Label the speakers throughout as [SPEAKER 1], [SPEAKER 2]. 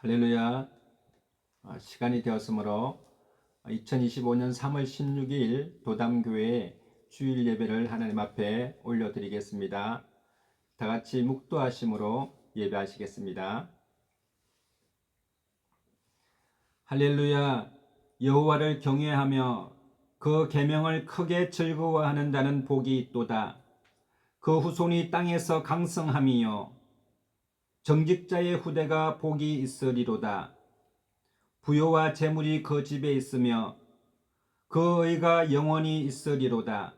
[SPEAKER 1] 할렐루야. 시간이 되었으므로 2025년 3월 16일 도담교회 주일 예배를 하나님 앞에 올려드리겠습니다. 다 같이 묵도하심으로 예배하시겠습니다. 할렐루야. 여호와를 경외하며 그 계명을 크게 즐거워하는다는 복이 있도다. 그 후손이 땅에서 강성함이요 정직자의 후대가 복이 있으리로다. 부요와 재물이 그 집에 있으며 그 의가 영원히 있으리로다.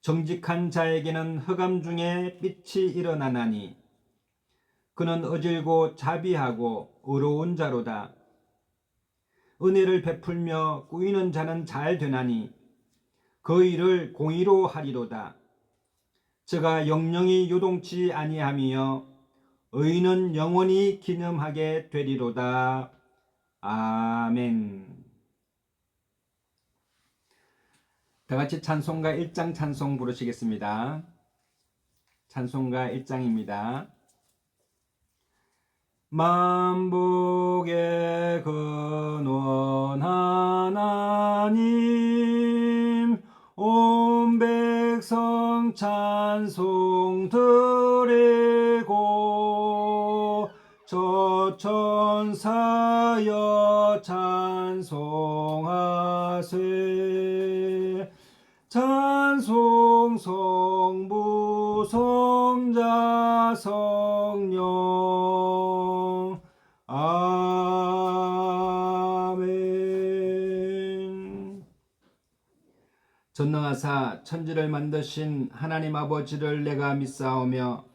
[SPEAKER 1] 정직한 자에게는 흑암 중에 빛이 일어나나니 그는 어질고 자비하고 의로운 자로다. 은혜를 베풀며 꾸이는 자는 잘 되나니 그 일을 공의로 하리로다. 저가 영영이 요동치 아니하며 의인은 영원히 기념하게 되리로다. 아멘. 다 같이 찬송가 1장 찬송 부르시겠습니다. 찬송가 1장입니다. 만복의 근원 하나님 온 백성 찬송 드리고 저 천사여 찬송하세. 찬송 성부 성자 성령 아멘. 전능하사 천지를 만드신 하나님 아버지를 내가 믿사오며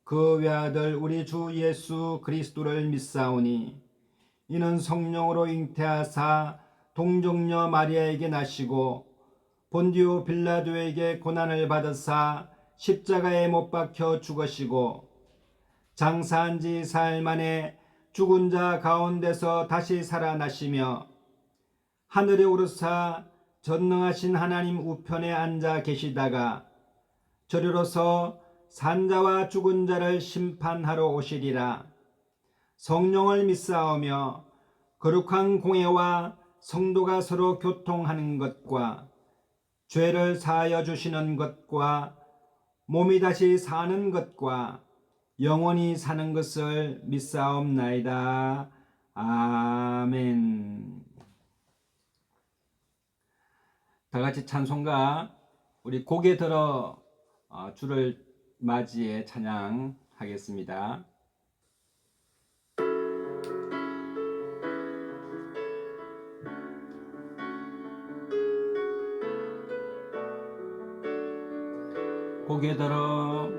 [SPEAKER 1] 그 외아들 우리 주 예수 그리스도를 믿사오니 이는 성령으로 잉태하사 동정녀 마리아에게 나시고 본디오 빌라도에게 고난을 받으사 십자가에 못 박혀 죽으시고 장사한 지 사흘 만에 죽은 자 가운데서 다시 살아나시며 하늘에 오르사 전능하신 하나님 우편에 앉아 계시다가 저리로서 산자와 죽은 자를 심판하러 오시리라. 성령을 믿사오며 거룩한 공회와 성도가 서로 교통하는 것과 죄를 사하여 주시는 것과 몸이 다시 사는 것과 영원히 사는 것을 믿사옵나이다. 아멘. 다 같이 찬송가 우리 고개 들어 주를 맞이해 찬양하겠습니다. 고개 들어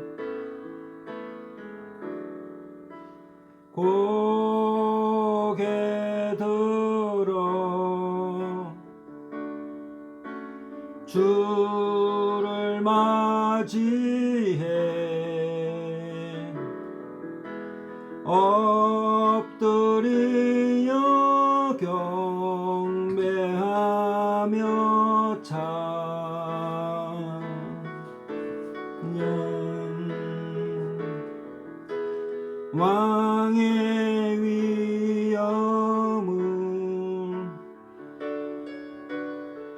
[SPEAKER 1] 고개 들어 주를 맞이해 엎드리어 경배하며 왕의 위엄은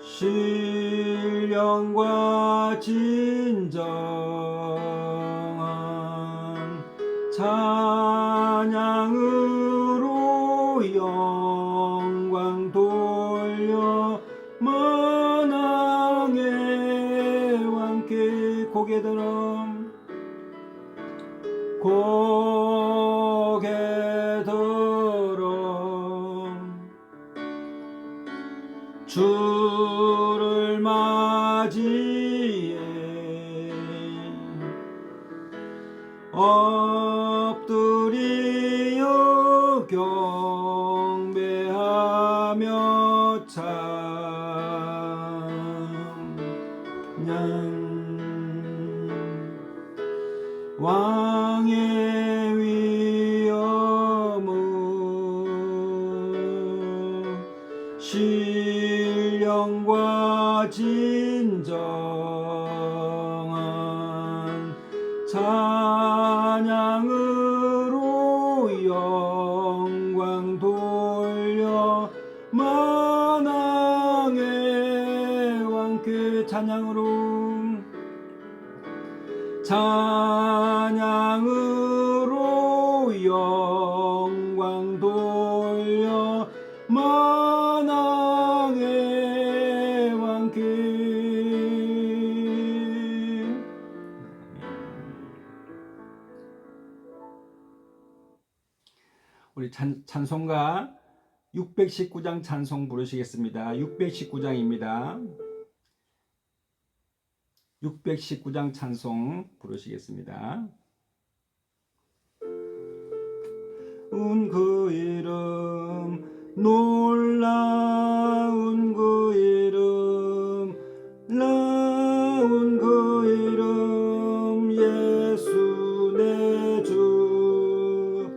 [SPEAKER 1] 신령과 진정한 찬양으로 영광 돌려 만왕의 왕께 고개 들어 고개 들어 주를 맞이해 엎드리어 경배하며 찬양 왕의 위엄은 신령과 진정한 찬양으로 영광 돌려 돌려 만왕의 왕께 찬양으로 영광 돌려 만왕의 왕께. 우리 찬송가 619장 찬송 부르시겠습니다. 619장입니다. 619장 찬송 부르시겠습니다. 그 이름 놀라운 그 이름 나운 그 이름 예수 내 주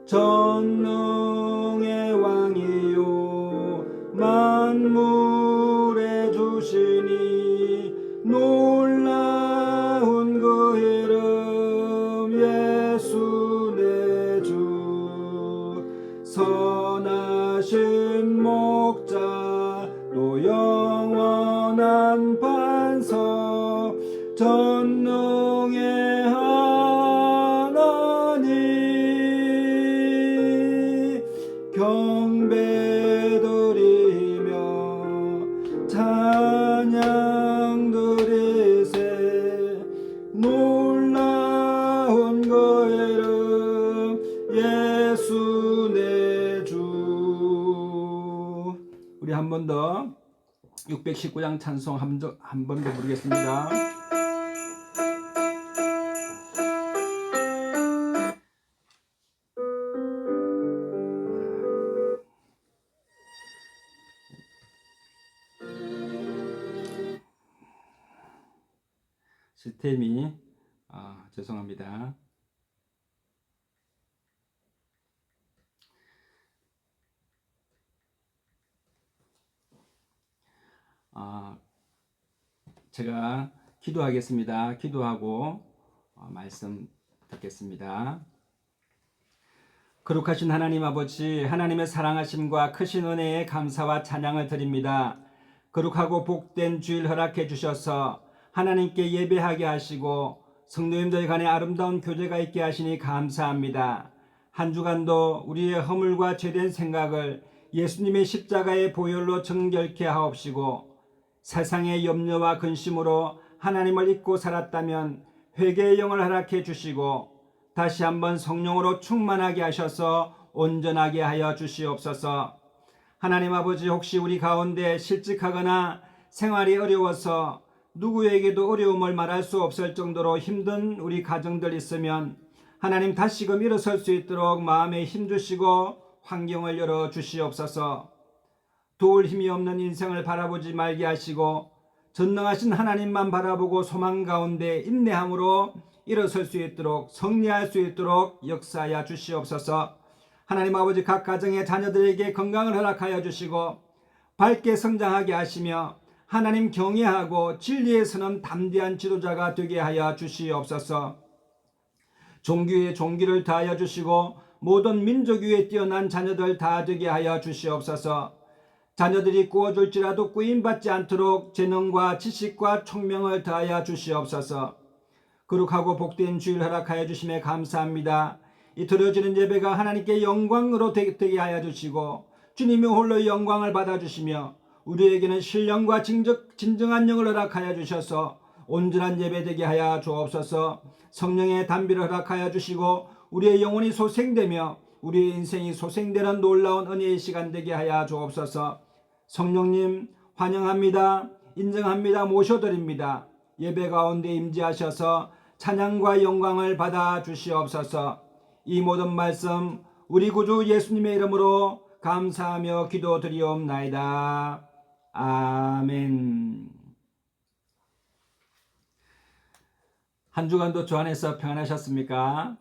[SPEAKER 1] 전능의 왕이요 만물의 주시니 놀라운 그 이름 예수 내 주 선하신 목자 또 영원한 반석 전능의 하나님 경배드리며 찬양 드리세 놀라운 그 이름 예수 내 주. 우리 한 번 더 619장 찬송 한 번 더 부르겠습니다. 시스템이 죄송합니다. 제가 기도하겠습니다. 기도하고 말씀 듣겠습니다. 거룩하신 하나님 아버지, 하나님의 사랑하심과 크신 은혜에 감사와 찬양을 드립니다. 거룩하고 복된 주일 허락해 주셔서 하나님께 예배하게 하시고 성도님들 간에 아름다운 교제가 있게 하시니 감사합니다. 한 주간도 우리의 허물과 죄된 생각을 예수님의 십자가의 보혈로 정결케 하옵시고 세상의 염려와 근심으로 하나님을 잊고 살았다면 회개의 영을 허락해 주시고 다시 한번 성령으로 충만하게 하셔서 온전하게 하여 주시옵소서. 하나님 아버지, 혹시 우리 가운데 실직하거나 생활이 어려워서 누구에게도 어려움을 말할 수 없을 정도로 힘든 우리 가정들 있으면 하나님 다시금 일어설 수 있도록 마음에 힘주시고 환경을 열어 주시옵소서. 도울 힘이 없는 인생을 바라보지 말게 하시고 전능하신 하나님만 바라보고 소망 가운데 인내함으로 일어설 수 있도록 승리할 수 있도록 역사하여 주시옵소서. 하나님 아버지, 각 가정의 자녀들에게 건강을 허락하여 주시고 밝게 성장하게 하시며 하나님 경외하고 진리에 서는 담대한 지도자가 되게 하여 주시옵소서. 종교에 종기를 다하여 주시고 모든 민족 위에 뛰어난 자녀들 다 되게 하여 주시옵소서. 자녀들이 꾸어줄지라도 꾸임받지 않도록 재능과 지식과 총명을 다하여 주시옵소서. 거룩하고 복된 주일 허락하여 주심에 감사합니다. 이 드려지는 예배가 하나님께 영광으로 되게 하여 주시고 주님이 홀로 영광을 받아주시며 우리에게는 신령과 진정한 영을 허락하여 주셔서 온전한 예배 되게 하여 주옵소서. 성령의 담비를 허락하여 주시고 우리의 영혼이 소생되며 우리의 인생이 소생되는 놀라운 은혜의 시간 되게 하여 주옵소서. 성령님 환영합니다. 인정합니다. 모셔드립니다. 예배 가운데 임재하셔서 찬양과 영광을 받아 주시옵소서. 이 모든 말씀 우리 구주 예수님의 이름으로 감사하며 기도드리옵나이다. 아멘. 한 주간도 주 안에서 평안하셨습니까?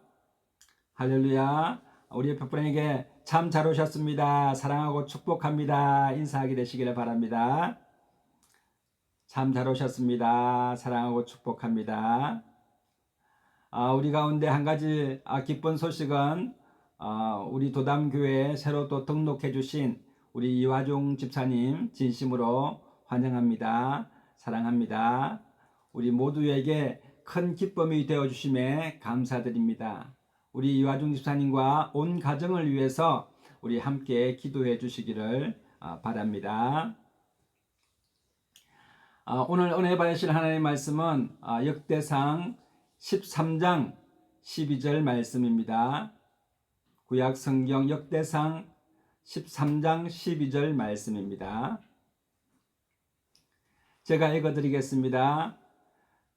[SPEAKER 1] 할렐루야. 우리 옆에 분에게 참 잘 오셨습니다. 사랑하고 축복합니다. 인사하게 되시기를 바랍니다. 참 잘 오셨습니다. 사랑하고 축복합니다. 우리 가운데 한 가지 기쁜 소식은 우리 도담교회에 새로 또 등록해 주신 우리 이화중 집사님 진심으로 환영합니다. 사랑합니다. 우리 모두에게 큰 기쁨이 되어 주심에 감사드립니다. 우리 이화중 집사님과 온 가정을 위해서 우리 함께 기도해 주시기를 바랍니다. 오늘 은혜 받으실 하나님의 말씀은 역대상 13장 12절 말씀입니다. 구약 성경 역대상 13장 12절 말씀입니다. 제가 읽어드리겠습니다.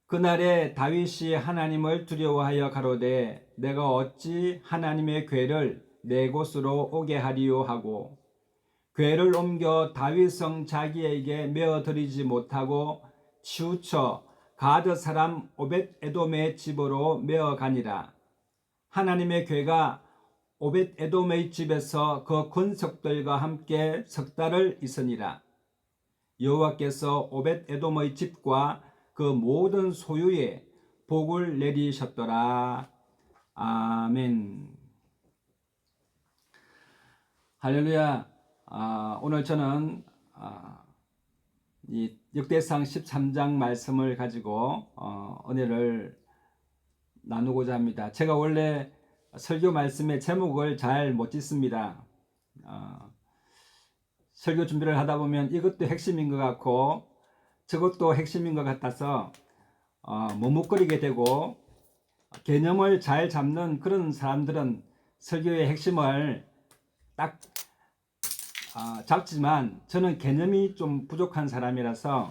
[SPEAKER 1] 그날에 다윗이 하나님을 두려워하여 가로되 내가 어찌 하나님의 궤를 내 곳으로 오게 하리요 하고 궤를 옮겨 다윗성 자기에게 메어드리지 못하고 치우쳐 가드 사람 오벳 에돔의 집으로 메어가니라. 하나님의 궤가 오벳 에돔의 집에서 그 권석들과 함께 석 달을 있으니라. 여호와께서 오벳 에돔의 집과 그 모든 소유에 복을 내리셨더라. 아멘. 할렐루야. 오늘 저는 이 역대상 13장 말씀을 가지고 은혜를 나누고자 합니다. 제가 원래 설교 말씀의 제목을 잘 못 짓습니다. 설교 준비를 하다 보면 이것도 핵심인 것 같고 저것도 핵심인 것 같아서 머뭇거리게 되고 개념을 잘 잡는 그런 사람들은 설교의 핵심을 딱 잡지만 저는 개념이 좀 부족한 사람이라서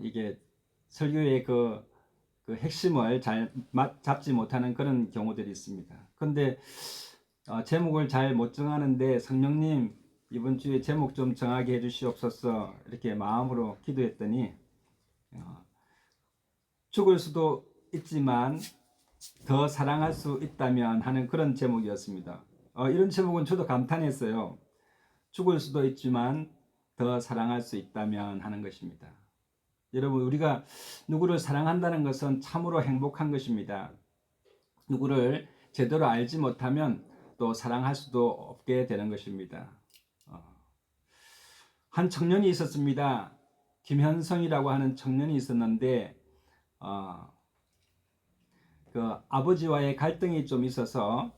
[SPEAKER 1] 이게 설교의 그 핵심을 잘 잡지 못하는 그런 경우들이 있습니다. 그런데 제목을 잘 못 정하는데 성령님 이번 주에 제목 좀 정하게 해주시옵소서 이렇게 마음으로 기도했더니 죽을 수도 있지만 더 사랑할 수 있다면 하는 그런 제목이었습니다. 이런 제목은 저도 감탄했어요. 죽을 수도 있지만 더 사랑할 수 있다면 하는 것입니다. 여러분, 우리가 누구를 사랑한다는 것은 참으로 행복한 것입니다. 누구를 제대로 알지 못하면 또 사랑할 수도 없게 되는 것입니다. 한 청년이 있었습니다. 김현성이라고 하는 청년이 있었는데 그 아버지와의 갈등이 좀 있어서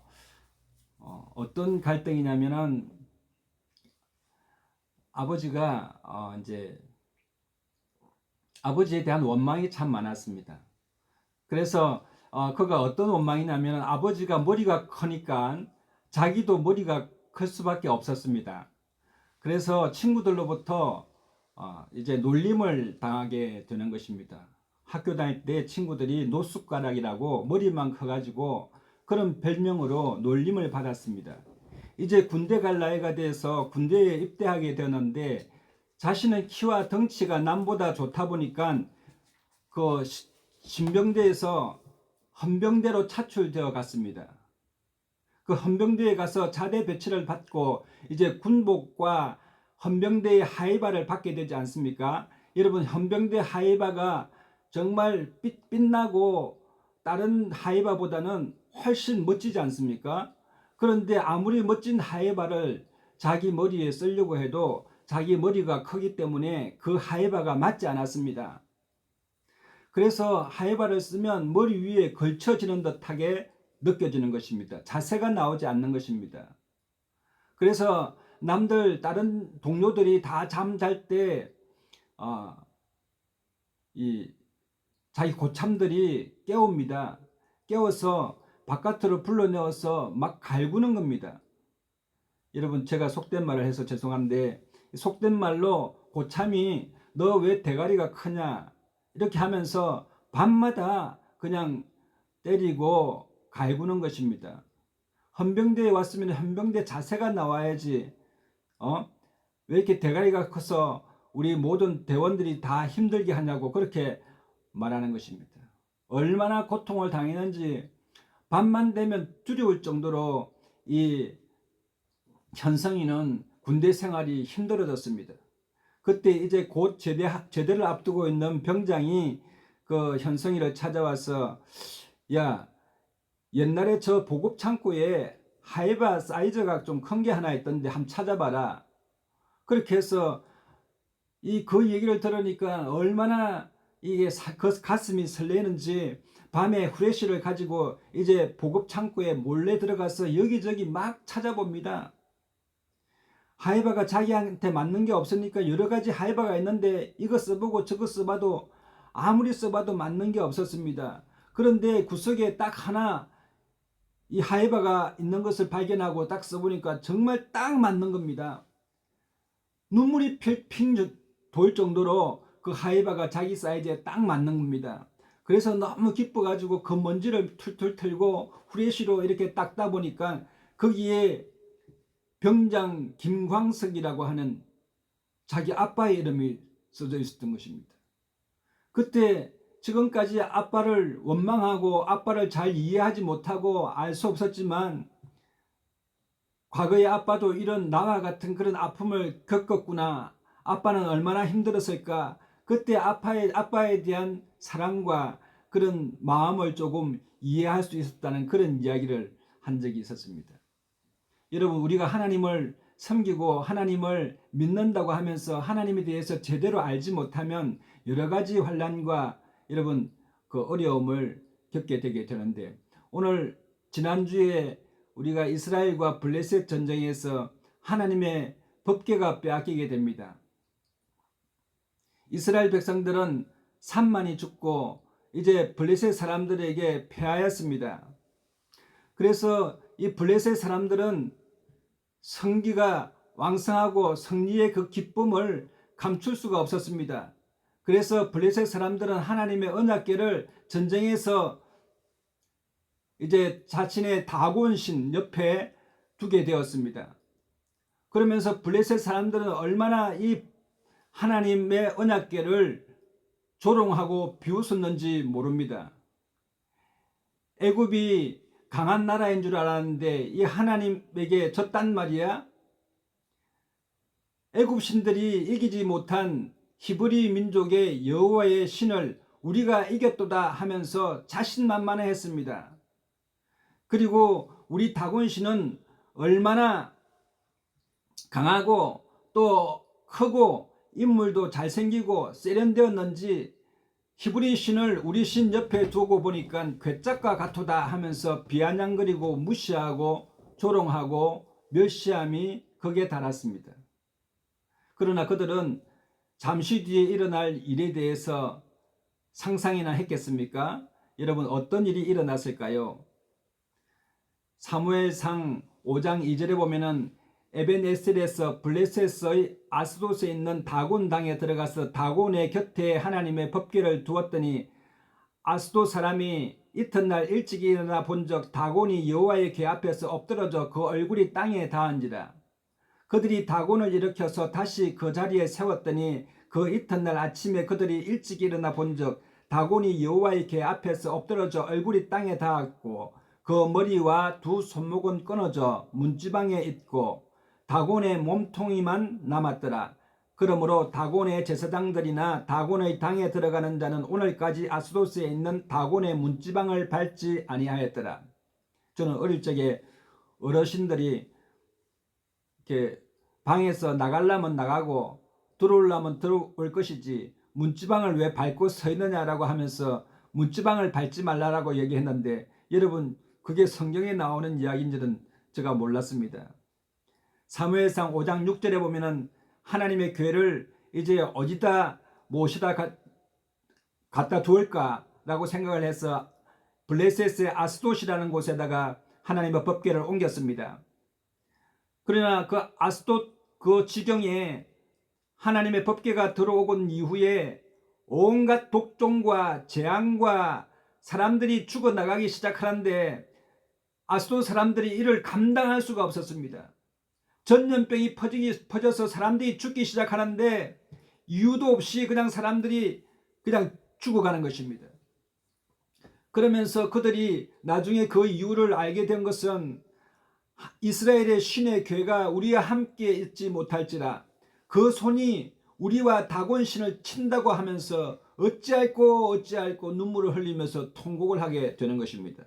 [SPEAKER 1] 어떤 갈등이냐면은 아버지가 이제 아버지에 대한 원망이 참 많았습니다. 그래서 그가 어떤 원망이냐면 아버지가 머리가 크니까 자기도 머리가 클 수밖에 없었습니다. 그래서 친구들로부터 이제 놀림을 당하게 되는 것입니다. 학교 다닐 때 친구들이 노숟가락이라고 머리만 커가지고 그런 별명으로 놀림을 받았습니다. 이제 군대 갈 나이가 돼서 군대에 입대하게 되는데 자신의 키와 덩치가 남보다 좋다 보니까 그 신병대에서 헌병대로 차출되어 갔습니다. 그 헌병대에 가서 자대 배치를 받고 이제 군복과 헌병대의 하이바를 받게 되지 않습니까? 여러분, 헌병대 하이바가 정말 빛나고 다른 하이바보다는 훨씬 멋지지 않습니까? 그런데 아무리 멋진 하이바를 자기 머리에 쓰려고 해도 자기 머리가 크기 때문에 그 하이바가 맞지 않았습니다. 그래서 하이바를 쓰면 머리 위에 걸쳐지는 듯하게 느껴지는 것입니다. 자세가 나오지 않는 것입니다. 그래서 남들 다른 동료들이 다 잠잘 때 자기 고참들이 깨웁니다. 깨워서 바깥으로 불러내어서 막 갈구는 겁니다. 여러분, 제가 속된 말을 해서 죄송한데 속된 말로 고참이 너 왜 대가리가 크냐 이렇게 하면서 밤마다 그냥 때리고 갈구는 것입니다. 헌병대에 왔으면 헌병대 자세가 나와야지. 왜 이렇게 대가리가 커서 우리 모든 대원들이 다 힘들게 하냐고 그렇게 말하는 것입니다. 얼마나 고통을 당했는지 밤만 되면 두려울 정도로 이 현성이는 군대 생활이 힘들어졌습니다. 그때 이제 곧 제대를 앞두고 있는 병장이 그 현성이를 찾아와서 야, 옛날에 저 보급 창고에 하이바 사이즈가 좀 큰 게 하나 있던데 한번 찾아봐라. 그렇게 해서 그 얘기를 들으니까 얼마나 이게 가슴이 설레는지 밤에 후레쉬를 가지고 이제 보급 창고에 몰래 들어가서 여기저기 막 찾아봅니다. 하이바가 자기한테 맞는 게 없으니까 여러 가지 하이바가 있는데 이거 써보고 저거 써봐도 아무리 써봐도 맞는 게 없었습니다. 그런데 구석에 딱 하나 이 하이바가 있는 것을 발견하고 딱 써보니까 정말 딱 맞는 겁니다. 눈물이 핑 돌 정도로 그 하이바가 자기 사이즈에 딱 맞는 겁니다. 그래서 너무 기뻐가지고 그 먼지를 툴툴 털고 후레쉬로 이렇게 닦다 보니까 거기에 병장 김광석이라고 하는 자기 아빠의 이름이 써져 있었던 것입니다. 그때 지금까지 아빠를 원망하고 아빠를 잘 이해하지 못하고 알 수 없었지만 과거의 아빠도 이런 나와 같은 그런 아픔을 겪었구나. 아빠는 얼마나 힘들었을까. 그때 아빠에 대한 사랑과 그런 마음을 조금 이해할 수 있었다는 그런 이야기를 한 적이 있었습니다. 여러분, 우리가 하나님을 섬기고 하나님을 믿는다고 하면서 하나님에 대해서 제대로 알지 못하면 여러 가지 환난과 여러분 그 어려움을 겪게 되게 되는데, 오늘 지난주에 우리가 이스라엘과 블레셋 전쟁에서 하나님의 법궤가 빼앗기게 됩니다. 이스라엘 백성들은 3만이 죽고 이제 블레셋 사람들에게 패하였습니다. 그래서 이 블레셋 사람들은 성기가 왕성하고 승리의 그 기쁨을 감출 수가 없었습니다. 그래서 블레셋 사람들은 하나님의 언약궤를 전쟁에서 이제 자신의 다곤신 옆에 두게 되었습니다. 그러면서 블레셋 사람들은 얼마나 이 하나님의 언약궤를 조롱하고 비웃었는지 모릅니다. 애굽이 강한 나라인 줄 알았는데 이 하나님에게 졌단 말이야. 애굽 신들이 이기지 못한 히브리 민족의 여호와의 신을 우리가 이겼도다 하면서 자신만만해 했습니다. 그리고 우리 다곤신은 얼마나 강하고 또 크고 인물도 잘생기고 세련되었는지 히브리 신을 우리 신 옆에 두고 보니까 괴짝과 같도다 하면서 비아냥거리고 무시하고 조롱하고 멸시함이 극에 달했습니다. 그러나 그들은 잠시 뒤에 일어날 일에 대해서 상상이나 했겠습니까? 여러분, 어떤 일이 일어났을까요? 사무엘상 5장 2절에 보면은 에벤에셀에서 블레셋의 아스돗에 있는 다곤 당에 들어가서 다곤의 곁에 하나님의 법궤를 두었더니 아스돗 사람이 이튿날 일찍 일어나 본적 다곤이 여호와의 궤 앞에서 엎드러져 그 얼굴이 땅에 닿은지라. 그들이 다곤을 일으켜서 다시 그 자리에 세웠더니 그 이튿날 아침에 그들이 일찍 일어나 본적 다곤이 여호와의 궤 앞에서 엎드러져 얼굴이 땅에 닿았고 그 머리와 두 손목은 끊어져 문지방에 있고 다곤의 몸통이만 남았더라. 그러므로 다곤의 제사장들이나 다곤의 당에 들어가는 자는 오늘까지 아스돗에 있는 다곤의 문지방을 밟지 아니하였더라. 저는 어릴 적에 어르신들이 이렇게 방에서 나가려면 나가고 들어오려면 들어올 것이지 문지방을 왜 밟고 서 있느냐라고 하면서 문지방을 밟지 말라라고 얘기했는데, 여러분, 그게 성경에 나오는 이야기인지는 제가 몰랐습니다. 사무엘상 5장 6절에 보면은 하나님의 궤를 이제 어디다 모시다 갖다 두을까라고 생각을 해서 블레셋의 아스돗이라는 곳에다가 하나님의 법궤를 옮겼습니다. 그러나 그 아스돗 그 지경에 하나님의 법궤가 들어오곤 이후에 온갖 독종과 재앙과 사람들이 죽어나가기 시작하는데 아스돗 사람들이 이를 감당할 수가 없었습니다. 전염병이 퍼져서 사람들이 죽기 시작하는데 이유도 없이 그냥 사람들이 그냥 죽어가는 것입니다. 그러면서 그들이 나중에 그 이유를 알게 된 것은 이스라엘의 신의 궤가 우리와 함께 있지 못할지라 그 손이 우리와 다곤 신을 친다고 하면서 어찌할꼬 눈물을 흘리면서 통곡을 하게 되는 것입니다.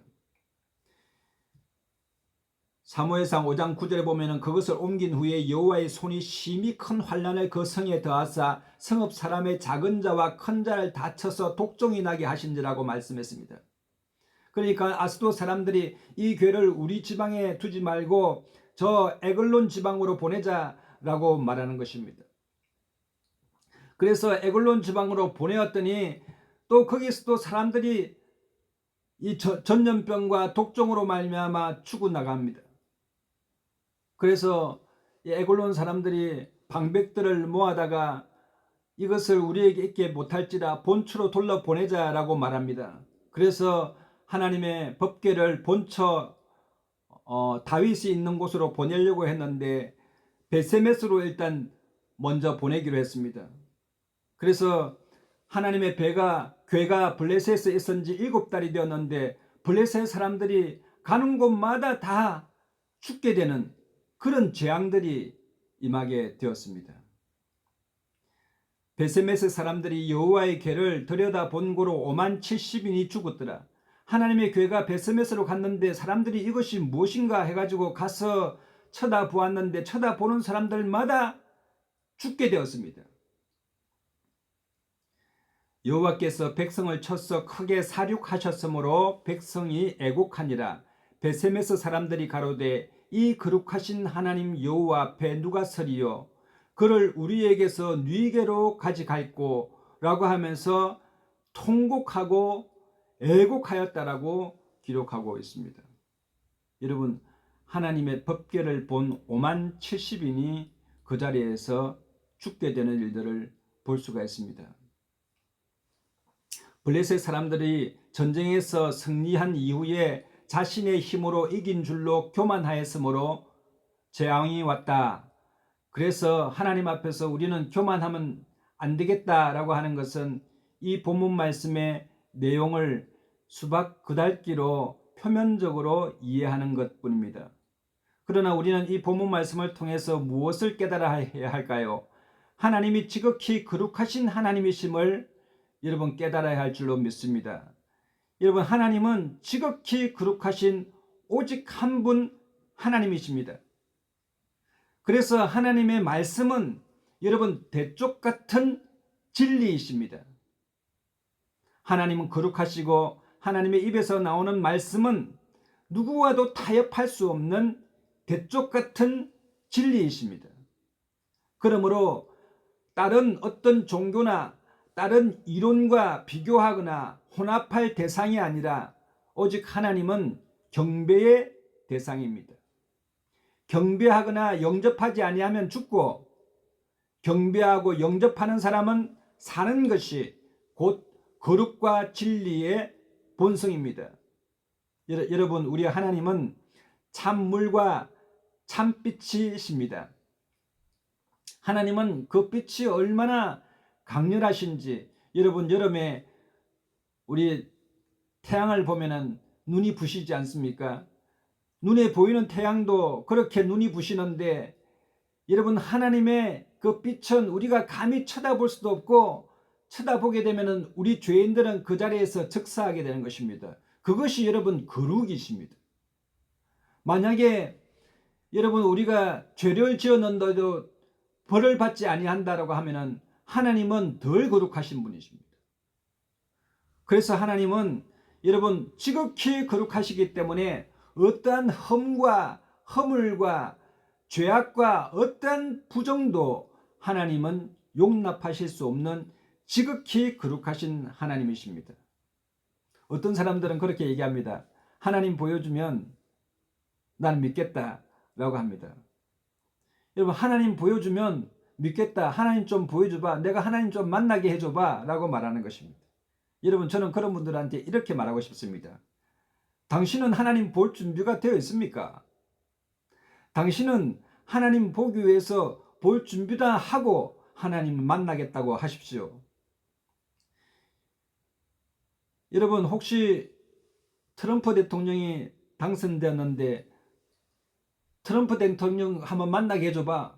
[SPEAKER 1] 사무엘상 5장 9절에 보면은 그것을 옮긴 후에 여호와의 손이 심히 큰 환난을 그 성에 더하사 성읍 사람의 작은 자와 큰 자를 다쳐서 독종이 나게 하신지라고 말씀했습니다. 그러니까 아스도 사람들이 이 괴를 우리 지방에 두지 말고 저 에글론 지방으로 보내자라고 말하는 것입니다. 그래서 에글론 지방으로 보내었더니 또 거기서도 사람들이 이 전염병과 독종으로 말미암아 죽어나갑니다. 그래서 에글론 사람들이 방백들을 모아다가 이것을 우리에게 있게 못할지라 본처로 돌려보내자라고 말합니다. 그래서 하나님의 법궤를 본처 다윗이 있는 곳으로 보내려고 했는데 베세메스로 일단 먼저 보내기로 했습니다. 그래서 하나님의 괴가 블레셋에 있은 지 7달이 되었는데 블레셋 사람들이 가는 곳마다 다 죽게 되는 그런 재앙들이 임하게 되었습니다. 베세메스 사람들이 여호와의 괴를 들여다본 고로 5만 70인이 죽었더라. 하나님의 괴가 베세메스로 갔는데 사람들이 이것이 무엇인가 해가지고 가서 쳐다보았는데 쳐다보는 사람들마다 죽게 되었습니다. 여호와께서 백성을 쳐서 크게 사륙하셨으므로 백성이 애곡하니라. 베세메스 사람들이 가로되 이 거룩하신 하나님 여호와 앞에 누가 서리요? 그를 우리에게서 뉘게로 가져갈꼬 라고 하면서 통곡하고 애곡하였다라고 기록하고 있습니다. 여러분, 하나님의 법궤를 본 5만 70인이 그 자리에서 죽게 되는 일들을 볼 수가 있습니다. 블레셋 사람들이 전쟁에서 승리한 이후에 자신의 힘으로 이긴 줄로 교만하였으므로 재앙이 왔다. 그래서 하나님 앞에서 우리는 교만하면 안 되겠다라고 하는 것은 이 본문 말씀의 내용을 수박 그달기로 표면적으로 이해하는 것뿐입니다. 그러나 우리는 이 본문 말씀을 통해서 무엇을 깨달아야 할까요? 하나님이 지극히 거룩하신 하나님이심을 여러분 깨달아야 할 줄로 믿습니다. 여러분, 하나님은 지극히 거룩하신 오직 한 분 하나님이십니다. 그래서 하나님의 말씀은 여러분 대쪽 같은 진리이십니다. 하나님은 거룩하시고 하나님의 입에서 나오는 말씀은 누구와도 타협할 수 없는 대쪽 같은 진리이십니다. 그러므로 다른 어떤 종교나 다른 이론과 비교하거나 혼합할 대상이 아니라 오직 하나님은 경배의 대상입니다. 경배하거나 영접하지 아니하면 죽고 경배하고 영접하는 사람은 사는 것이 곧 거룩과 진리의 본성입니다. 여러분, 우리 하나님은 참물과 참빛이십니다. 하나님은 그 빛이 얼마나 강렬하신지 여러분, 여름에 우리 태양을 보면은 눈이 부시지 않습니까? 눈에 보이는 태양도 그렇게 눈이 부시는데 여러분, 하나님의 그 빛은 우리가 감히 쳐다볼 수도 없고 쳐다보게 되면은 우리 죄인들은 그 자리에서 즉사하게 되는 것입니다. 그것이 여러분 거룩이십니다. 만약에 여러분 우리가 죄를 지었는데도 벌을 받지 아니한다라고 하면은 하나님은 덜 거룩하신 분이십니다. 그래서 하나님은 여러분 지극히 거룩하시기 때문에 어떠한 흠과 허물과 죄악과 어떠한 부정도 하나님은 용납하실 수 없는 지극히 거룩하신 하나님이십니다. 어떤 사람들은 그렇게 얘기합니다. 하나님 보여주면 난 믿겠다라고 합니다. 여러분, 하나님 보여주면 믿겠다. 하나님 좀 보여줘봐. 내가 하나님 좀 만나게 해줘봐 라고 말하는 것입니다. 여러분, 저는 그런 분들한테 이렇게 말하고 싶습니다. 당신은 하나님 볼 준비가 되어 있습니까? 당신은 하나님 보기 위해서 볼 준비다 하고 하나님 만나겠다고 하십시오. 여러분, 혹시 트럼프 대통령이 당선되었는데 트럼프 대통령 한번 만나게 해줘봐.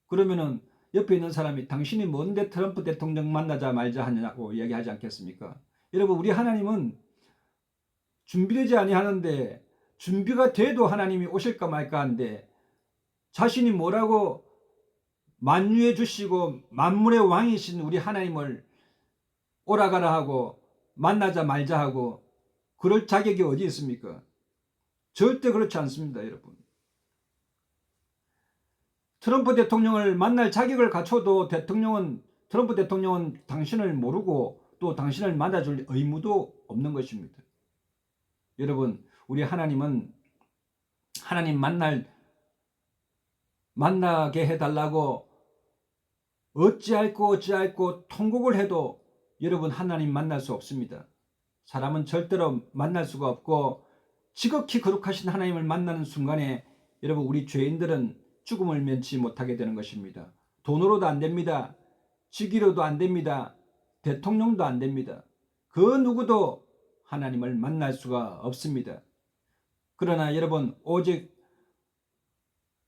[SPEAKER 1] 그러면은 옆에 있는 사람이 당신이 뭔데 트럼프 대통령 만나자 말자 하냐고 이야기하지 않겠습니까? 여러분, 우리 하나님은 준비되지 아니하는데 준비가 돼도 하나님이 오실까 말까 한데 자신이 뭐라고 만유해 주시고 만물의 왕이신 우리 하나님을 오라가라 하고 만나자 말자 하고 그럴 자격이 어디 있습니까? 절대 그렇지 않습니다, 여러분. 트럼프 대통령을 만날 자격을 갖춰도 트럼프 대통령은 당신을 모르고 또 당신을 만나줄 의무도 없는 것입니다. 여러분, 우리 하나님은 하나님 만나게 해달라고 어찌할꼬 통곡을 해도 여러분 하나님 만날 수 없습니다. 사람은 절대로 만날 수가 없고 지극히 거룩하신 하나님을 만나는 순간에 여러분 우리 죄인들은 죽음을 면치 못하게 되는 것입니다. 돈으로도 안 됩니다. 직위로도 안 됩니다. 대통령도 안 됩니다. 그 누구도 하나님을 만날 수가 없습니다. 그러나 여러분 오직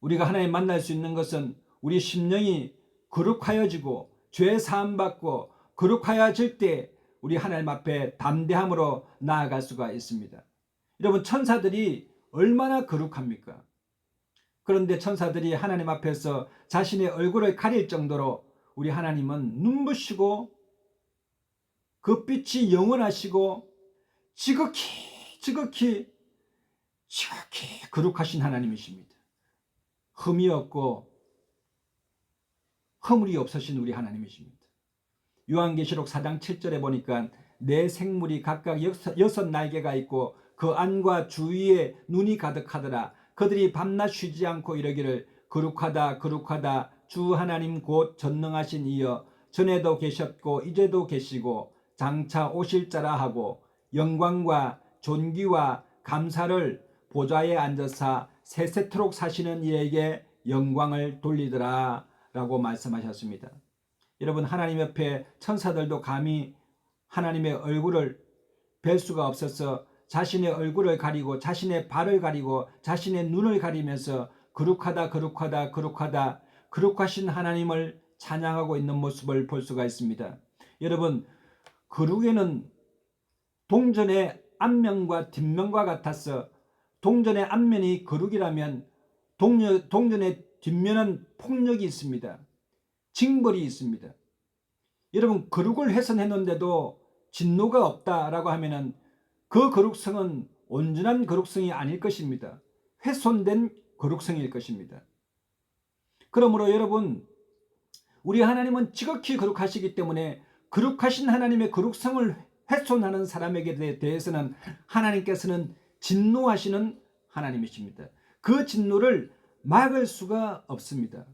[SPEAKER 1] 우리가 하나님 만날 수 있는 것은 우리 심령이 거룩하여지고 죄 사함받고 거룩하여질 때 우리 하나님 앞에 담대함으로 나아갈 수가 있습니다. 여러분 천사들이 얼마나 거룩합니까? 그런데 천사들이 하나님 앞에서 자신의 얼굴을 가릴 정도로 우리 하나님은 눈부시고 그 빛이 영원하시고 지극히 거룩하신 하나님이십니다. 흠이 없고 허물이 없으신 우리 하나님이십니다. 요한계시록 4장 7절에 보니까 내 생물이 각각 6 날개가 있고 그 안과 주위에 눈이 가득하더라. 그들이 밤낮 쉬지 않고 이르기를 거룩하다 거룩하다 주 하나님 곧 전능하신 이여 전에도 계셨고 이제도 계시고 장차 오실 자라 하고 영광과 존귀와 감사를 보좌에 앉아사 세세토록 사시는 이에게 영광을 돌리더라 라고 말씀하셨습니다. 여러분 하나님 옆에 천사들도 감히 하나님의 얼굴을 뵐 수가 없어서 자신의 얼굴을 가리고 자신의 발을 가리고 자신의 눈을 가리면서 거룩하다 거룩하신 하나님을 찬양하고 있는 모습을 볼 수가 있습니다. 여러분 거룩에는 동전의 앞면과 뒷면과 같아서 동전의 앞면이 거룩이라면 동전의 뒷면은 폭력이 있습니다. 징벌이 있습니다. 여러분 거룩을 훼손했는데도 진노가 없다라고 하면은 그 거룩성은 온전한 거룩성이 아닐 것입니다. 훼손된 거룩성일 것입니다. 그러므로 여러분 우리 하나님은 지극히 거룩하시기 때문에 거룩하신 하나님의 거룩성을 훼손하는 사람에게 대해서는 하나님께서는 진노하시는 하나님이십니다. 그 진노를 막을 수가 없습니다.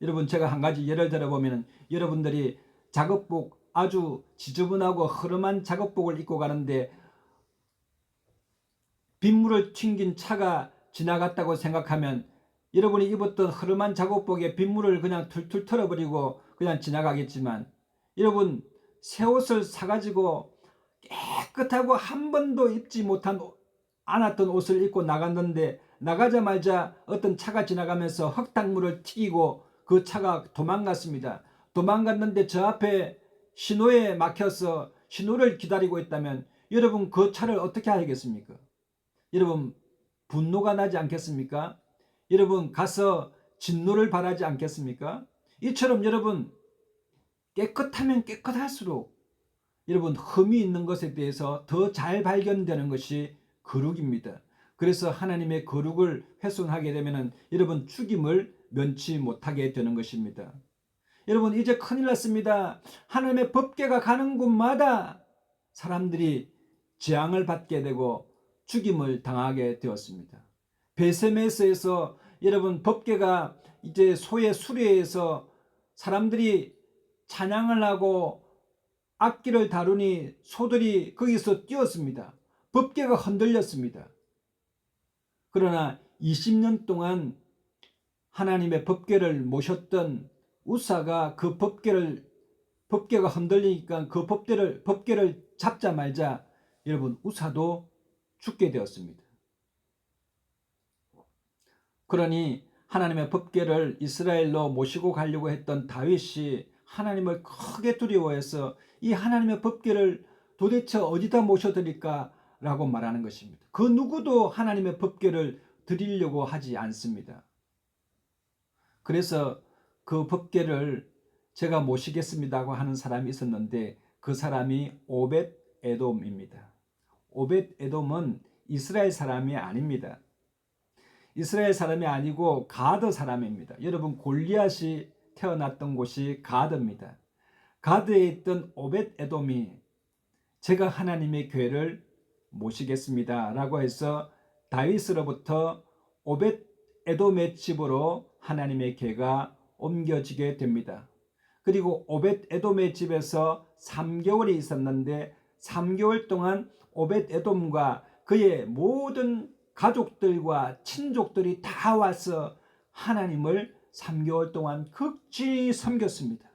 [SPEAKER 1] 여러분 제가 한 가지 예를 들어보면 여러분들이 작업복 아주 지저분하고 허름한 작업복을 입고 가는데 빗물을 튕긴 차가 지나갔다고 생각하면 여러분이 입었던 허름한 작업복에 빗물을 그냥 툴툴 털어버리고 그냥 지나가겠지만 여러분 새 옷을 사가지고 깨끗하고 한 번도 입지 않았던 옷을 입고 나갔는데 나가자마자 어떤 차가 지나가면서 흙탕물을 튀기고 그 차가 도망갔습니다. 도망갔는데 저 앞에 신호에 막혀서 신호를 기다리고 있다면 여러분 그 차를 어떻게 하겠습니까? 여러분 분노가 나지 않겠습니까? 여러분 가서 진노를 바라지 않겠습니까? 이처럼 여러분 깨끗하면 깨끗할수록 여러분 흠이 있는 것에 대해서 더 잘 발견되는 것이 거룩입니다. 그래서 하나님의 거룩을 훼손하게 되면 여러분 죽임을 면치 못하게 되는 것입니다. 여러분 이제 큰일 났습니다. 하나님의 법궤가 가는 곳마다 사람들이 재앙을 받게 되고 죽임을 당하게 되었습니다. 베세메스에서 여러분 법궤가 이제 소의 수레에서 사람들이 찬양을 하고 악기를 다루니 소들이 거기서 뛰었습니다. 법궤가 흔들렸습니다. 그러나 20년 동안 하나님의 법궤를 모셨던 우사가 그 법궤가 흔들리니까 그 법궤를 잡자마자 여러분 우사도 죽게 되었습니다. 그러니 하나님의 법궤를 이스라엘로 모시고 가려고 했던 다윗이 하나님을 크게 두려워해서 이 하나님의 법궤를 도대체 어디다 모셔드릴까 라고 말하는 것입니다. 그 누구도 하나님의 법궤를 드리려고 하지 않습니다. 그래서 그 법궤를 제가 모시겠습니다고 하는 사람이 있었는데 그 사람이 오벳 에돔입니다. 오벳 에돔은 이스라엘 사람이 아닙니다. 이스라엘 사람이 아니고 가드 사람입니다. 여러분, 골리앗이 태어났던 곳이 가드입니다. 가드에 있던 오벳 에돔이 제가 하나님의 궤를 모시겠습니다 라고 해서 다윗으로부터 오벳 에돔의 집으로 하나님의 궤가 옮겨지게 됩니다. 그리고 오벳 에돔의 집에서 3개월이 있었는데 3개월 동안 오벳 에돔과 그의 모든 가족들과 친족들이 다 와서 하나님을 3개월 동안 극진히 섬겼습니다.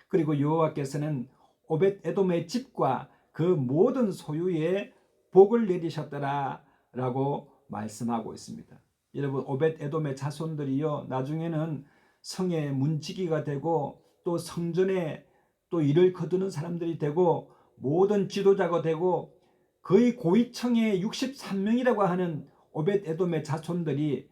[SPEAKER 1] 그리고 여호와께서는 오벳 에돔의 집과 그 모든 소유에 복을 내리셨더라 라고 말씀하고 있습니다. 여러분, 오벳 에돔의 자손들이요, 나중에는 성의 문지기가 되고 또 성전에 또 일을 거두는 사람들이 되고 모든 지도자가 되고 거의 고위층의 63명이라고 하는 오벳 에돔의 자손들이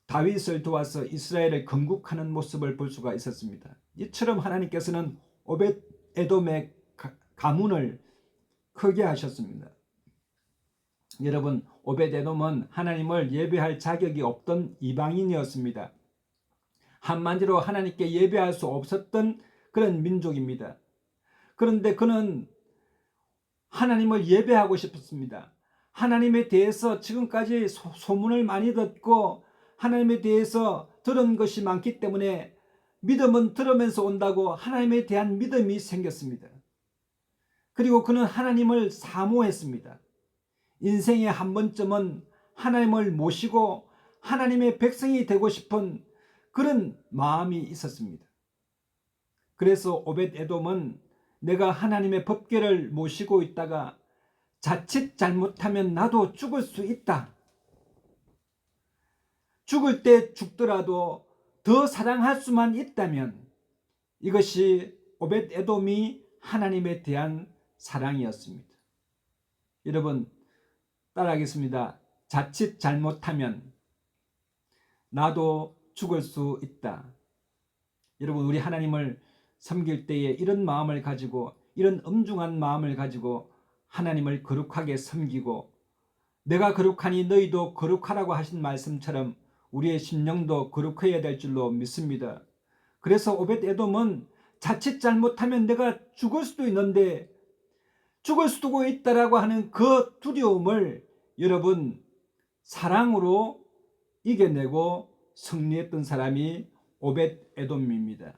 [SPEAKER 1] 다윗을 도와서 이스라엘을 건국하는 모습을 볼 수가 있었습니다. 이처럼 하나님께서는 오벳 에돔의 가문을 크게 하셨습니다. 여러분, 오벳 에돔은 하나님을 예배할 자격이 없던 이방인이었습니다. 한마디로 하나님께 예배할 수 없었던 그런 민족입니다. 그런데 그는 하나님을 예배하고 싶었습니다. 하나님에 대해서 지금까지 소문을 많이 듣고 하나님에 대해서 들은 것이 많기 때문에 믿음은 들으면서 온다고 하나님에 대한 믿음이 생겼습니다. 그리고 그는 하나님을 사모했습니다. 인생에 한 번쯤은 하나님을 모시고 하나님의 백성이 되고 싶은 그런 마음이 있었습니다. 그래서 오벳 에돔은 내가 하나님의 법궤를 모시고 있다가 자칫 잘못하면 나도 죽을 수 있다. 죽을 때 죽더라도 더 사랑할 수만 있다면 이것이 오벳 에돔이 하나님에 대한 사랑이었습니다. 여러분, 따라하겠습니다. 자칫 잘못하면 나도 죽을 수 있다. 여러분, 우리 하나님을 섬길 때에 이런 마음을 가지고, 이런 엄중한 마음을 가지고 하나님을 거룩하게 섬기고, 내가 거룩하니 너희도 거룩하라고 하신 말씀처럼 우리의 심령도 거룩해야 될 줄로 믿습니다. 그래서 오벳 에돔은 자칫 잘못하면 내가 죽을 수도 있는데 죽을 수도 있다라고 하는 그 두려움을 여러분 사랑으로 이겨내고 승리했던 사람이 오벳 에돔입니다.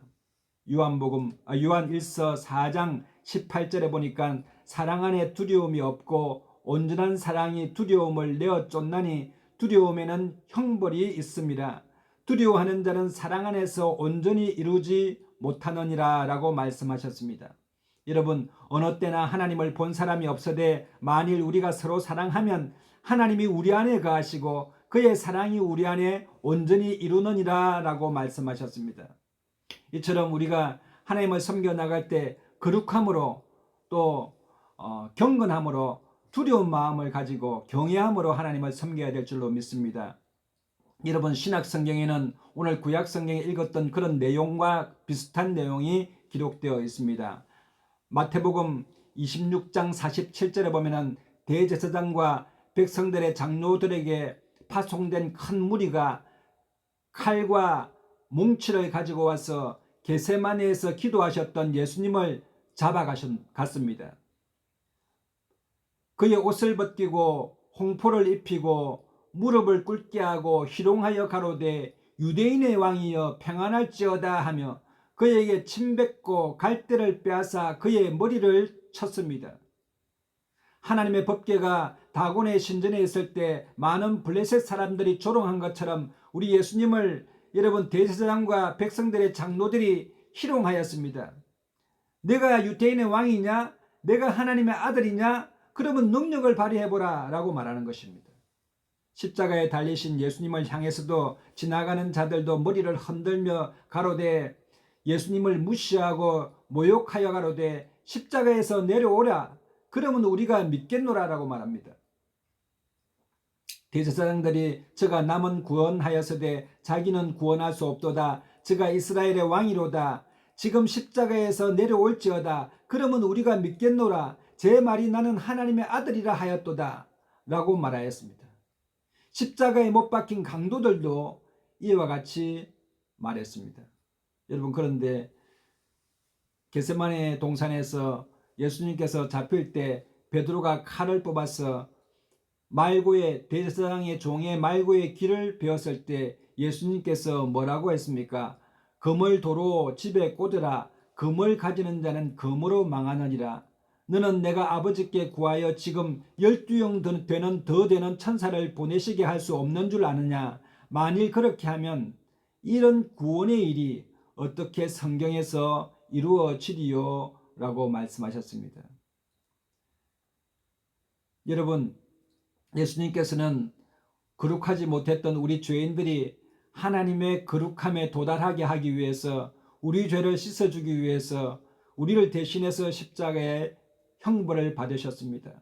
[SPEAKER 1] 요한 1서 4장 18절에 보니까 사랑 안에 두려움이 없고 온전한 사랑이 두려움을 내어 쫓나니 두려움에는 형벌이 있습니다. 두려워하는 자는 사랑 안에서 온전히 이루지 못하느니라 라고 말씀하셨습니다. 여러분, 어느 때나 하나님을 본 사람이 없어되 만일 우리가 서로 사랑하면 하나님이 우리 안에 거하시고 그의 사랑이 우리 안에 온전히 이루느니라 라고 말씀하셨습니다. 이처럼 우리가 하나님을 섬겨 나갈 때 거룩함으로 또 경건함으로 두려운 마음을 가지고 경외함으로 하나님을 섬겨야 될 줄로 믿습니다. 여러분, 신약 성경에는 오늘 구약 성경에 읽었던 그런 내용과 비슷한 내용이 기록되어 있습니다. 마태복음 26장 47절에 보면은 대제사장과 백성들의 장로들에게 파송된 큰 무리가 칼과 뭉치를 가지고 와서 겟세마네에서 기도하셨던 예수님을 잡아갔습니다. 그의 옷을 벗기고 홍포를 입히고 무릎을 꿇게 하고 희롱하여 가로되 유대인의 왕이여 평안할지어다 하며 그에게 침뱉고 갈대를 빼앗아 그의 머리를 쳤습니다. 하나님의 법궤가 다곤의 신전에 있을 때 많은 블레셋 사람들이 조롱한 것처럼 우리 예수님을 여러분 대제사장과 백성들의 장로들이 희롱하였습니다. 내가 유대인의 왕이냐? 내가 하나님의 아들이냐? 그러면 능력을 발휘해보라 라고 말하는 것입니다. 십자가에 달리신 예수님을 향해서도 지나가는 자들도 머리를 흔들며 가로되 예수님을 무시하고 모욕하여 가로되 십자가에서 내려오라. 그러면 우리가 믿겠노라라고 말합니다. 대제사장들이 저가 남은 구원하였으되 자기는 구원할 수 없도다. 저가 이스라엘의 왕이로다. 지금 십자가에서 내려올지어다. 그러면 우리가 믿겠노라. 제 말이 나는 하나님의 아들이라 하였도다. 라고 말하였습니다. 십자가에 못 박힌 강도들도 이와 같이 말했습니다. 여러분, 그런데 겟세마네 동산에서 예수님께서 잡힐 때 베드로가 칼을 뽑아서 말고의 대제사장의 종의 말고의 길을 베었을 때 예수님께서 뭐라고 했습니까? 금을 도로 집에 꽂으라. 금을 가지는 자는 금으로 망하느니라. 너는 내가 아버지께 구하여 지금 12영 되는 천사를 보내시게 할 수 없는 줄 아느냐? 만일 그렇게 하면 이런 구원의 일이 어떻게 성경에서 이루어지리요? 라고 말씀하셨습니다. 여러분, 예수님께서는 거룩하지 못했던 우리 죄인들이 하나님의 거룩함에 도달하게 하기 위해서, 우리 죄를 씻어주기 위해서 우리를 대신해서 십자가에 형벌을 받으셨습니다.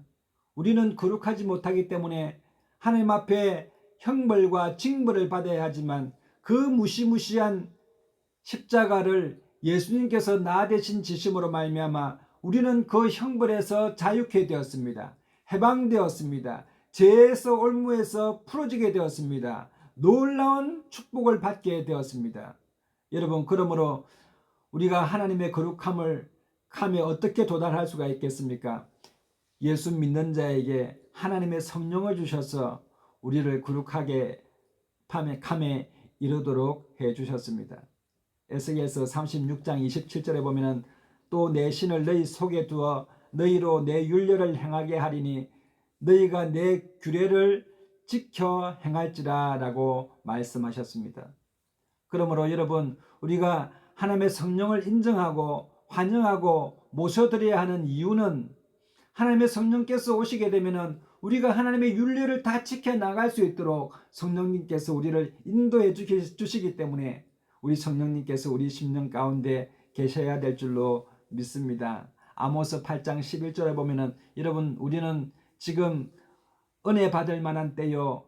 [SPEAKER 1] 우리는 거룩하지 못하기 때문에 하나님 앞에 형벌과 징벌을 받아야 하지만 그 무시무시한 십자가를 예수님께서 나 대신 지심으로 말미암아 우리는 그 형벌에서 자유케 되었습니다. 해방되었습니다. 죄에서 올무에서 풀어지게 되었습니다. 놀라운 축복을 받게 되었습니다. 여러분, 그러므로 우리가 하나님의 거룩함에 어떻게 도달할 수가 있겠습니까? 예수 믿는 자에게 하나님의 성령을 주셔서 우리를 거룩하게 캄에 이르도록 해주셨습니다. 에스겔서 36장 27절에 보면은 또 내 신을 너희 속에 두어 너희로 내 율례를 행하게 하리니 너희가 내 규례를 지켜 행할지라 라고 말씀하셨습니다. 그러므로 여러분, 우리가 하나님의 성령을 인정하고 환영하고 모셔드려야 하는 이유는 하나님의 성령께서 오시게 되면 우리가 하나님의 율례를 다 지켜나갈 수 있도록 성령님께서 우리를 인도해 주시기 때문에 우리 성령님께서 우리 심령 가운데 계셔야 될 줄로 믿습니다. 아모스 8장 11절에 보면은 여러분, 우리는 지금 은혜 받을 만한 때요,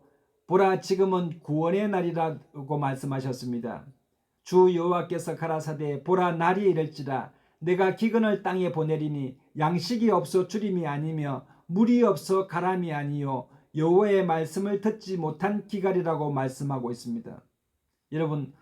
[SPEAKER 1] 보라 지금은 구원의 날이라고 말씀하셨습니다. 주 여호와께서 가라사대 보라 날이 이를지라 내가 기근을 땅에 보내리니 양식이 없어 주림이 아니며 물이 없어 가람이 아니요 여호와의 말씀을 듣지 못한 기갈이라고 말씀하고 있습니다. 여러분,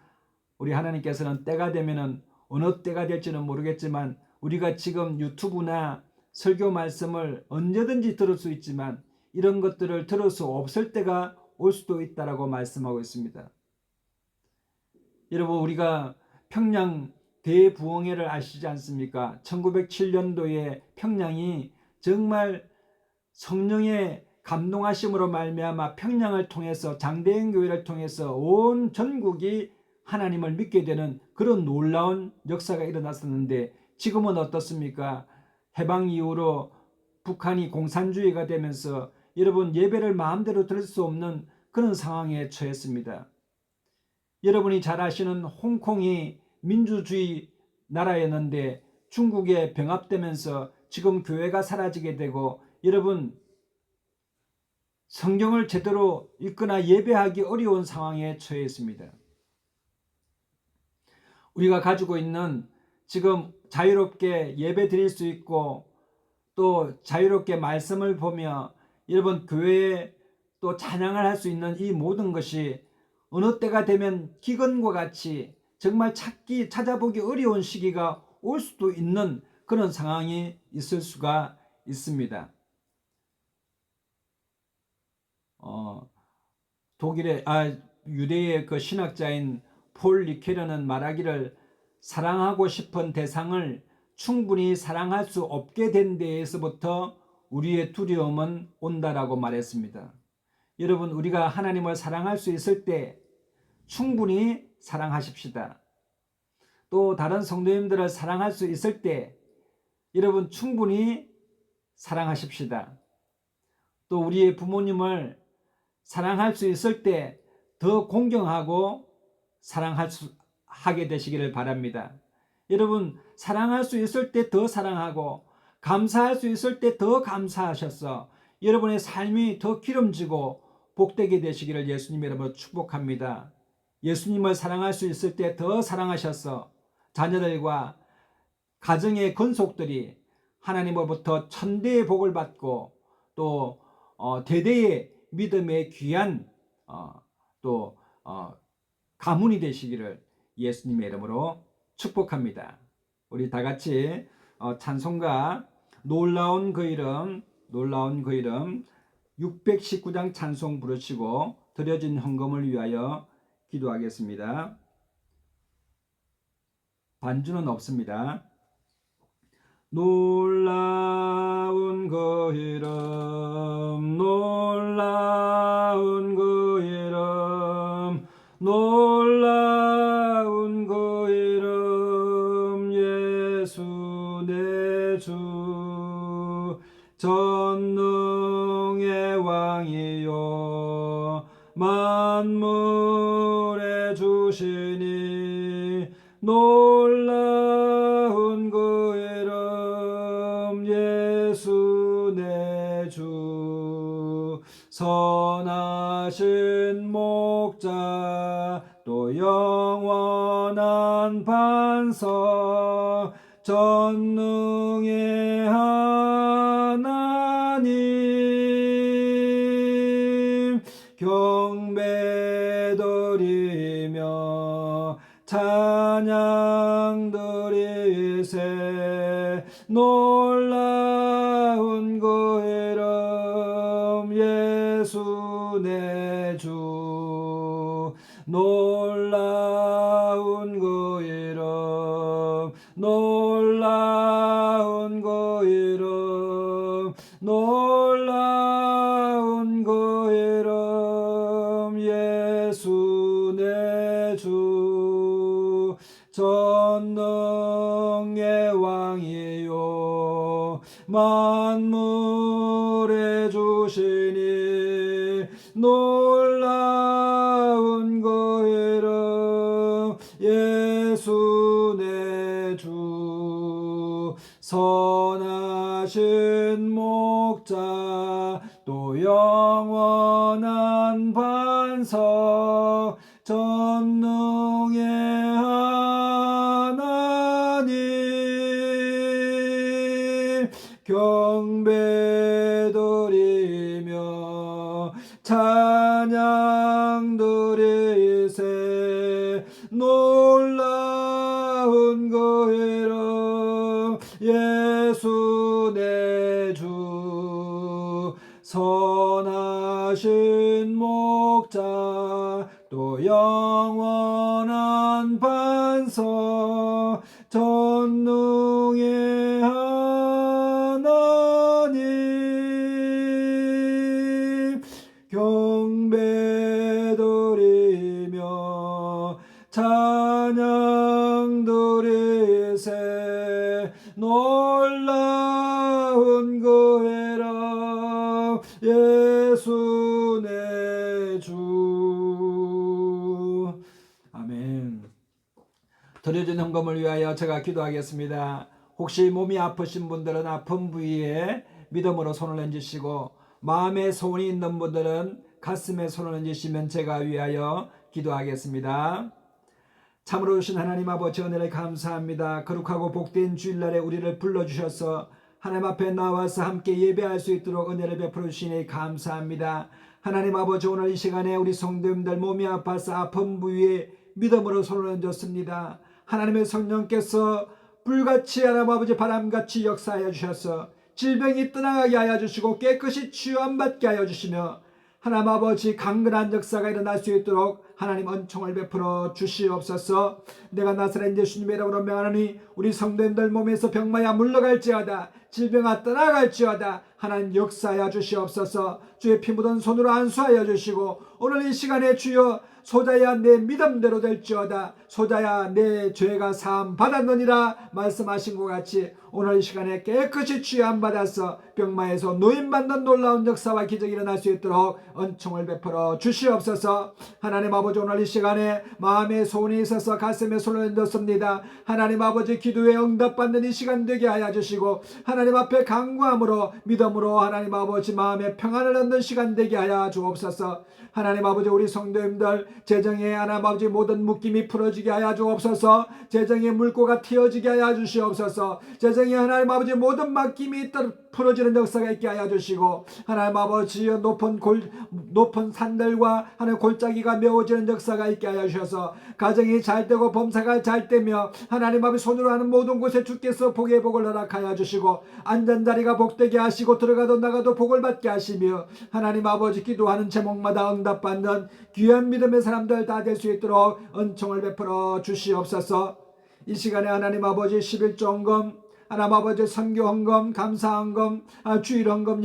[SPEAKER 1] 우리 하나님께서는 때가 되면은 어느 때가 될지는 모르겠지만 우리가 지금 유튜브나 설교 말씀을 언제든지 들을 수 있지만 이런 것들을 들을 수 없을 때가 올 수도 있다라고 말씀하고 있습니다. 여러분, 우리가 평양 대부흥회를 아시지 않습니까? 1907년도에 평양이 정말 성령의 감동하심으로 말미암아 평양을 통해서 장대행 교회를 통해서 온 전국이 하나님을 믿게 되는 그런 놀라운 역사가 일어났었는데 지금은 어떻습니까? 해방 이후로 북한이 공산주의가 되면서 여러분, 예배를 마음대로 드릴 수 없는 그런 상황에 처했습니다. 여러분이 잘 아시는 홍콩이 민주주의 나라였는데 중국에 병합되면서 지금 교회가 사라지게 되고 여러분, 성경을 제대로 읽거나 예배하기 어려운 상황에 처해 있습니다. 우리가 가지고 있는 지금 자유롭게 예배 드릴 수 있고 또 자유롭게 말씀을 보며 여러분 교회에 또 찬양을 할 수 있는 이 모든 것이 어느 때가 되면 기근과 같이 정말 찾아보기 어려운 시기가 올 수도 있는 그런 상황이 있을 수가 있습니다. 유대의 그 신학자인 폴 리케르는 말하기를 사랑하고 싶은 대상을 충분히 사랑할 수 없게 된 데에서부터 우리의 두려움은 온다라고 말했습니다. 여러분, 우리가 하나님을 사랑할 수 있을 때 충분히 사랑하십시다. 또 다른 성도님들을 사랑할 수 있을 때 여러분 충분히 사랑하십시다. 또 우리의 부모님을 사랑할 수 있을 때 더 공경하고 하게 되시기를 바랍니다. 여러분, 사랑할 수 있을 때 더 사랑하고 감사할 수 있을 때 더 감사하셔서 여러분의 삶이 더 기름지고 복되게 되시기를 예수님 이름으로 축복합니다. 예수님을 사랑할 수 있을 때 더 사랑하셔서 자녀들과 가정의 건속들이 하나님으로부터 천대의 복을 받고 또 대대의 믿음의 귀한 또 가문이 되시기를 예수님의 이름으로 축복합니다. 우리 다 같이 찬송가 놀라운 그 이름 619장 찬송 부르시고 드려진 헌금을 위하여 기도하겠습니다. 반주는 없습니다. 놀라운 그 이름 놀라운 그 이름 놀라운 그 이름 예수 내 주 전능의 왕이요 만물의 주시니 놀라운 그 이름 예수 내 주 선하신 목자 또 영원한 반석 전능의 하나님 경배드리며 찬양 드리세 놀라운 그 이름 예수 내 주 놀라운 그 이름 놀라운 그 이름 놀라운 그 이름 예수 내 주 전능의 왕이요 만물의 주시니 놀라운 그 이름 예수 내 주 선하신 목자 또 영원한 반석 전능의 하나님 경배드리며 찬양 드리세 놀라운 그 이름 예수 내 주 선하신 목자 또 영원한 반석 전능의 하나님 경배드리며 찬양 드리세 놀라운 그 이름 예수 내 주 아멘. 드려진 헌금을 위하여 제가 기도하겠습니다. 혹시 몸이 아프신 분들은 아픈 부위에 믿음으로 손을 얹으시고 마음에 소원이 있는 분들은 가슴에 손을 얹으시면 제가 위하여 기도하겠습니다. 참으로 주신 하나님 아버지 은혜를 감사합니다. 거룩하고 복된 주일날에 우리를 불러주셔서 하나님 앞에 나와서 함께 예배할 수 있도록 은혜를 베풀어 주시니 감사합니다. 하나님 아버지 오늘 이 시간에 우리 성도님들 몸이 아파서 아픈 부위에 믿음으로 손을 얹었습니다. 하나님의 성령께서 불같이 하나님 아버지 바람같이 역사하여 주셔서 질병이 떠나가게 하여 주시고 깨끗이 치유함받게 하여 주시며 하나님 아버지 강건한 역사가 일어날 수 있도록 하나님 은총을 베풀어 주시옵소서. 내가 나사렛 예수님의 이름으로 명하노니 우리 성도님들 몸에서 병마야 물러갈지어다 질병아 떠나갈지어다 하나님 역사하여 주시옵소서. 주의 피 묻은 손으로 안수하여 주시고 오늘 이 시간에 주여 소자야 내 믿음대로 될지어다 소자야 내 죄가 사함 받았느니라 말씀하신 것 같이 오늘 이 시간에 깨끗이 취함 받아서 병마에서 노임받는 놀라운 역사와 기적이 일어날 수 있도록 은총을 베풀어 주시옵소서. 하나님 아버지
[SPEAKER 2] 아버지, 오늘 이 시간에 마음에 소원이 있어서 가슴에 손을 얹었습니다. 하나님 아버지, 기도에 응답받는 이 시간 되게 하여 주시고 하나님 앞에 간구함으로 믿음으로 하나님 아버지 마음에 평안을 얻는 시간 되게 하여 주옵소서. 하나님 아버지, 우리 성도님들 재정에 하나님 아버지 모든 묶임이 풀어지게 하여 주옵소서. 재정의 물꼬가 튀어지게 하여 주시옵소서. 재정에 하나님 아버지 모든 맡김이 풀어지는 역사가 있게 하여 주시고 하나님 아버지 높은 산들과 하나님 골짜기가 메워지는 역사가 있게 하여 주셔서 가정이 잘 되고 범사가 잘 되며 하나님 아버지 손으로 하는 모든 곳에 주께서 복의 복을 허락하여 주시고 안전자리가 복되게 하시고 들어가도 나가도 복을 받게 하시며 하나님 아버지 기도하는 제목마다 응답받는 귀한 믿음의 사람들 다 될 수 있도록 은총을 베풀어 주시옵소서. 이 시간에 하나님 아버지 11조헌금 하나님 아버지 선교헌금 감사헌금 주일헌금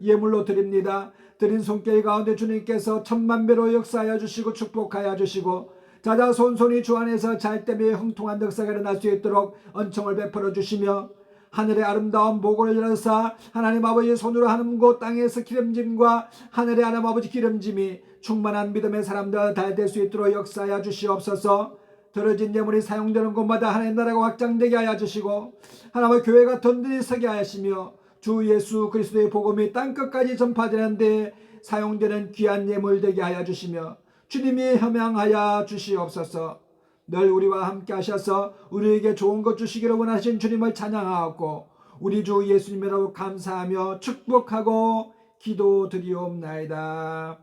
[SPEAKER 2] 예물로 드립니다. 드린 손길 가운데 주님께서 천만배로 역사하여 주시고 축복하여 주시고 자자손손이 주 안에서 잘되며 형통한 역사가 일어날 수 있도록 은총을 베풀어 주시며 하늘의 아름다운 복을 열어서 하나님 아버지 손으로 하는 곳 땅에서 기름짐과 하늘의 하나님 아버지 기름짐이 충만한 믿음의 사람들 다 될 수 있도록 역사하여 주시옵소서. 들어진 예물이 사용되는 곳마다 하나님 나라가 확장되게 하여 주시고 하나님의 교회가 든든히 서게 하시며 주 예수 그리스도의 복음이 땅끝까지 전파되는 데 사용되는 귀한 예물 되게 하여 주시며 주님이 협양하여 주시옵소서. 늘 우리와 함께 하셔서 우리에게 좋은 것 주시기를 원하신 주님을 찬양하옵고 우리 주 예수님으로 감사하며 축복하고 기도드리옵나이다.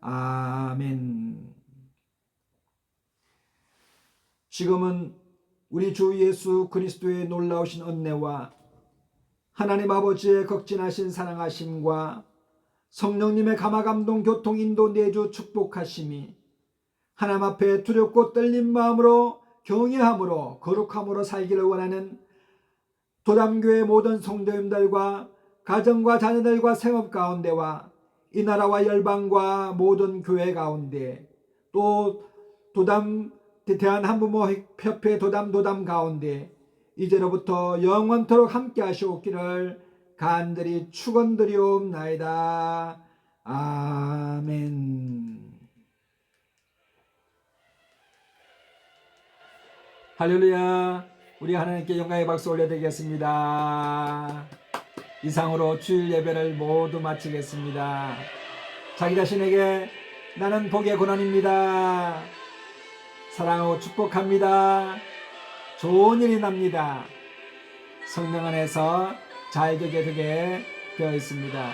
[SPEAKER 2] 아멘. 지금은 우리 주 예수 그리스도의 놀라우신 은혜와 하나님 아버지의 극진하신 사랑하심과 성령님의 감화감동 교통 인도 내주 축복하심이 하나님 앞에 두렵고 떨린 마음으로 경외함으로 거룩함으로 살기를 원하는 도담교회 모든 성도님들과 가정과 자녀들과 생업 가운데와 이 나라와 열방과 모든 교회 가운데 또 대한한부모협회 도담 가운데 이제로부터 영원토록 함께 하시옵기를 간절히 축원드리옵나이다. 아멘.
[SPEAKER 1] 할렐루야. 우리 하나님께 영광의 박수 올려드리겠습니다. 이상으로 주일 예배를 모두 마치겠습니다. 자기 자신에게 나는 복의 고난입니다. 사랑하고 축복합니다. 좋은 일이 납니다. 성령 안에서 잘 되게 되어 있습니다.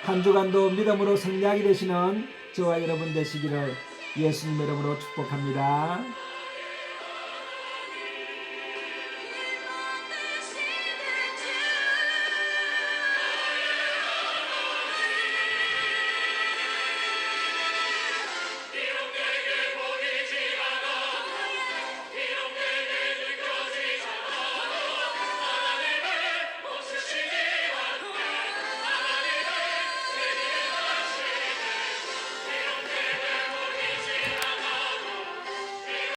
[SPEAKER 1] 한 주간도 믿음으로 승리하게 되시는 저와 여러분 되시기를 예수님 이름으로 축복합니다.